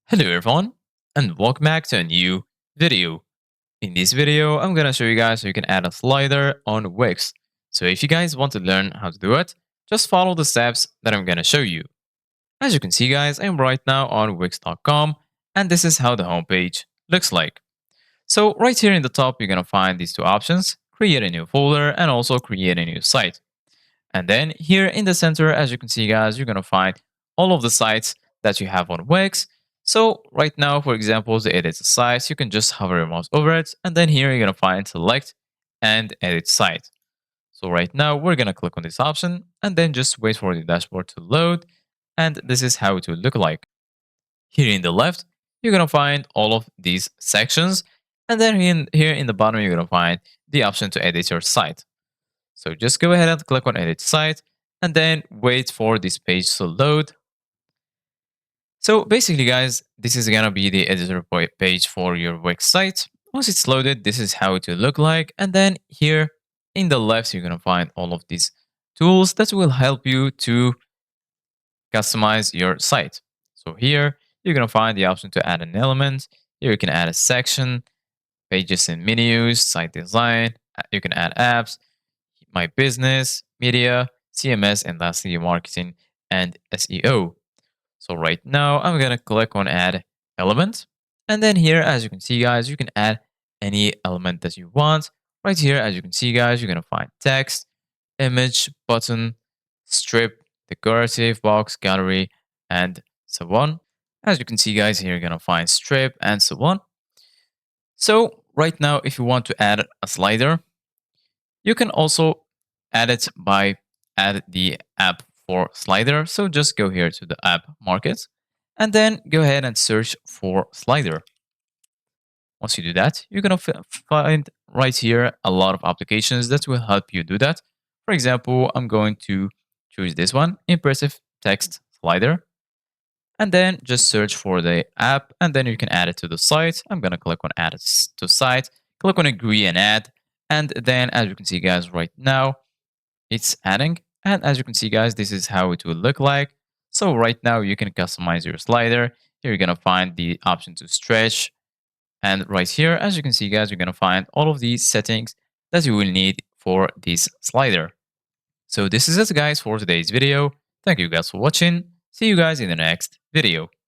Hello everyone and welcome back to a new video. In this video, I'm gonna show you guys how you can add a slider on Wix. So if you guys want to learn how to do it, just follow the steps that I'm gonna show you. As you can see guys, I'm right now on Wix.com and this is how the homepage looks like. So right here in the top, you're gonna find these two options, create a new folder and also create a new site. And then here in the center, as you can see, guys, you're going to find all of the sites that you have on Wix. So right now, for example, to edit the site, you can just hover your mouse over it. And then here you're going to find select and edit site. So right now, we're going to click on this option and then just wait for the dashboard to load. And this is how it will look like. Here in the left, you're going to find all of these sections. And then here in the bottom, you're going to find the option to edit your site. So just go ahead and click on edit site and then wait for this page to load. So basically guys, this is gonna be the editor page for your Wix site. Once it's loaded, this is how it will look like. And then here in the left, you're gonna find all of these tools that will help you to customize your site. So here you're gonna find the option to add an element. Here you can add a section, pages and menus, site design. You can add apps, my business, media, CMS, and lastly, marketing and SEO. So right now, I'm going to click on add element. And then here, as you can see, guys, you can add any element that you want. Right here, as you can see, guys, you're going to find text, image, button, strip, decorative, box, gallery, and so on. As you can see, guys, here you're going to find strip and so on. So right now, if you want to add a slider, you can also add it by add the app for slider. So just go here to the app market and then go ahead and search for slider. Once you do that, you're going to find right here a lot of applications that will help you do that. For example, I'm going to choose this one, impressive text slider. And then just search for the app and then you can add it to the site. I'm going to click on add it to site, click on agree and add. And then as you can see guys right now, it's adding. And as you can see guys, this is how it will look like. So right now you can customize your slider. Here you're going to find the option to stretch. And right here, as you can see guys, you're going to find all of these settings that you will need for this slider. So this is it guys for today's video. Thank you guys for watching. See you guys in the next video.